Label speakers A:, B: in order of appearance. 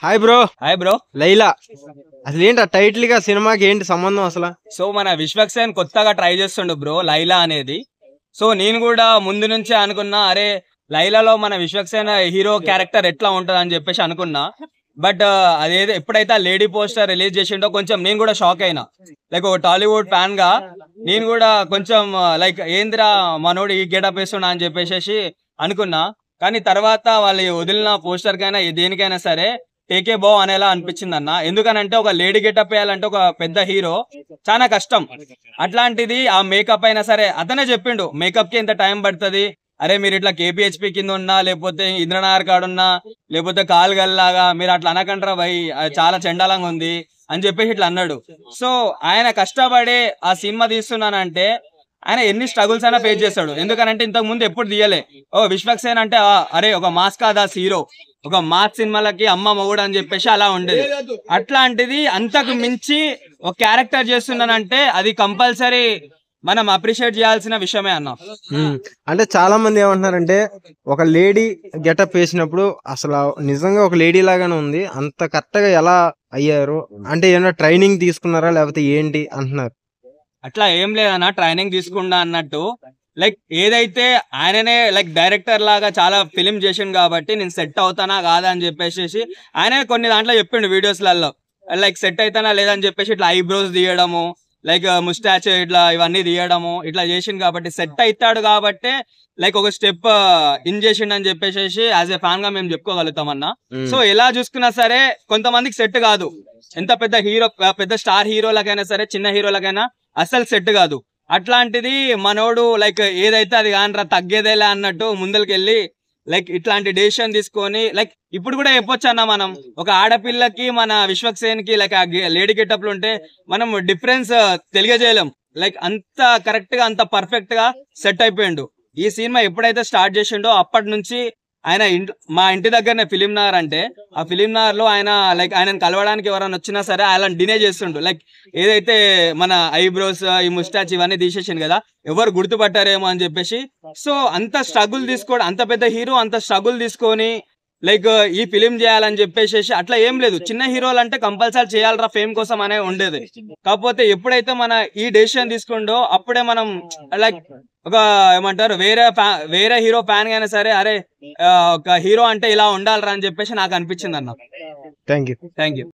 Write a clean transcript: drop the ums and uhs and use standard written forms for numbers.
A: Hi bro.
B: Hi bro.
A: Laila అసలు ఏంటి ఆ టైటిల్ గా సినిమాకి ఏంటి సంబంధం అసలు?
B: సో మన విశ్వక్సేన్ కొత్తగా ట్రై చేస్తుండు బ్రో లైలా అనేది. సో నేను కూడా ముందు నుంచే అనుకున్నా, అరే లైలాలో మన విశ్వక్సేన్ హీరో క్యారెక్టర్ ఎట్లా ఉంటది అని చెప్పేసి అనుకున్నా. బట్ అదేదో ఎప్పుడైతే ఆ లేడీ పోస్టర్ రిలీజ్ చేసిండో కొంచెం నేను కూడా షాక్ అయినా. లైక్ ఒక టాలీవుడ్ ఫ్యాన్ గా నేను కూడా కొంచెం లైక్ ఏందిరా మనోడు ఈ గెటప్ వేస్తున్నా అని చెప్పేసి అనుకున్నా. కానీ తర్వాత వాళ్ళు వదిలిన పోస్టర్ కైనా దేనికైనా సరే టేకే బో అనేలా అనిపించింది అన్న. ఎందుకనంటే ఒక లేడీ గెటప్ వేయాలంటే ఒక పెద్ద హీరో చాలా కష్టం. అట్లాంటిది ఆ మేకప్ అయినా సరే అతనే చెప్పిండు మేకప్ కి ఎంత టైం పడుతుంది, అరే మీరు ఇట్లా కేపీహెచ్పి కింద ఉన్నా లేకపోతే ఇంద్రనగర్ కాడున్నా లేకపోతే కాలుగల్లాగా మీరు అట్లా అనకంటారా భయ్, చాలా చండాలంగా ఉంది అని చెప్పేసి ఇట్లా అన్నాడు. సో ఆయన కష్టపడే ఆ సినిమా తీస్తున్నానంటే ఆయన ఎన్ని స్ట్రగుల్స్ అయినా ఫేస్ చేస్తాడు. ఎందుకనంటే ఇంతకు ముందు ఎప్పుడు తీయలే. ఓ విశ్వక్సేన్ అంటే అరే ఒక మాస్ కాదా హీరో, ఒక మాస్ సినిమాలకి అమ్మ మొగుడు అని చెప్పేసి అలా ఉండేది. అట్లాంటిది అంతకు మించి ఒక క్యారెక్టర్ చేస్తున్నానంటే అది కంపల్సరీ మనం అప్రిషియేట్ చేయాల్సిన విషయమే అన్న.
A: అంటే చాలా మంది ఏమంటున్నారంటే ఒక లేడీ గెటప్ వేసినప్పుడు అసలు నిజంగా ఒక లేడీ లాగానే ఉంది, అంత కరెక్ట్ గా ఎలా అయ్యారు అంటే ఏమైనా ట్రైనింగ్ తీసుకున్నారా లేకపోతే ఏంటి అంటున్నారు.
B: అట్లా ఏం లేదన్న, ట్రైనింగ్ తీసుకున్నా అన్నట్టు. లైక్ ఏదైతే ఆయననే లైక్ డైరెక్టర్ లాగా చాలా ఫిలిం చేసిండు కాబట్టి నేను సెట్ అవుతానా కాదా అని చెప్పేసి ఆయనే కొన్ని దాంట్లో చెప్పిండు వీడియోస్లలో. లైక్ సెట్ అవుతానా లేదని చెప్పేసి ఇట్లా ఐబ్రోస్ తీయడము, లైక్ ముస్టాచ్ ఇట్లా ఇవన్నీ తీయడము ఇట్లా చేసిండు కాబట్టి సెట్ అవుతాడు కాబట్టి లైక్ ఒక స్టెప్ ఇన్ చేసిండు అని చెప్పేసి యాజ్ ఏ ఫ్యాన్ గా మేము చెప్పుకోగలుగుతాం అన్న. సో ఎలా చూసుకున్నా సరే కొంతమందికి సెట్ కాదు. ఎంత పెద్ద హీరో, పెద్ద స్టార్ హీరోలకైనా సరే చిన్న హీరోలకైనా అసలు సెట్ కాదు. అట్లాంటిది మనోడు లైక్ ఏదైతే అది కానరా తగ్గేదేలే అన్నట్టు ముందరికెళ్ళి లైక్ ఇట్లాంటి డెసిషన్ తీసుకొని లైక్ ఇప్పుడు కూడా చెప్పొచ్చు అన్న, మనం ఒక ఆడపిల్లకి మన విశ్వక్సేన్ కి లైక్ లేడీ గెటప్లు ఉంటే మనం డిఫరెన్స్ తెలియజేయలేం. లైక్ అంత కరెక్ట్ గా అంత పర్ఫెక్ట్ గా సెట్ అయిపోయిండు. ఈ సినిమా ఎప్పుడైతే స్టార్ట్ చేసిండో అప్పటి నుంచి ఆయన మా ఇంటి దగ్గరనే ఫిలిం నగర్ అంటే ఆ ఫిలిం నగర్ లో ఆయన లైక్ ఆయనను కలవడానికి ఎవరైనా వచ్చినా సరే ఆయన డినే చేస్తుండు. లైక్ ఏదైతే మన ఐబ్రోస్ ఈ ముస్టాచ్ ఇవన్నీ తీసేసిండు కదా, ఎవరు గుర్తుపట్టారేమో అని చెప్పేసి. సో అంత స్ట్రగుల్ తీసుకోవడం, అంత పెద్ద హీరో అంత స్ట్రగుల్ తీసుకొని లైక్ ఈ ఫిలిం చేయాలని చెప్పేసి అట్లా ఏం లేదు. చిన్న హీరోలు అంటే కంపల్సరీ చేయాలరా ఫేమ్ కోసం అనే ఉండేది. కాకపోతే ఎప్పుడైతే మన ఈ డెసిషన్ తీసుకుండో అప్పుడే మనం లైక్ ఒక ఏమంటారు వేరే హీరో ఫ్యాన్ అయినా సరే అరే ఒక హీరో అంటే ఇలా ఉండాలరా అని చెప్పేసి నాకు అనిపించింది అన్న.
A: Thank you.
B: Thank you.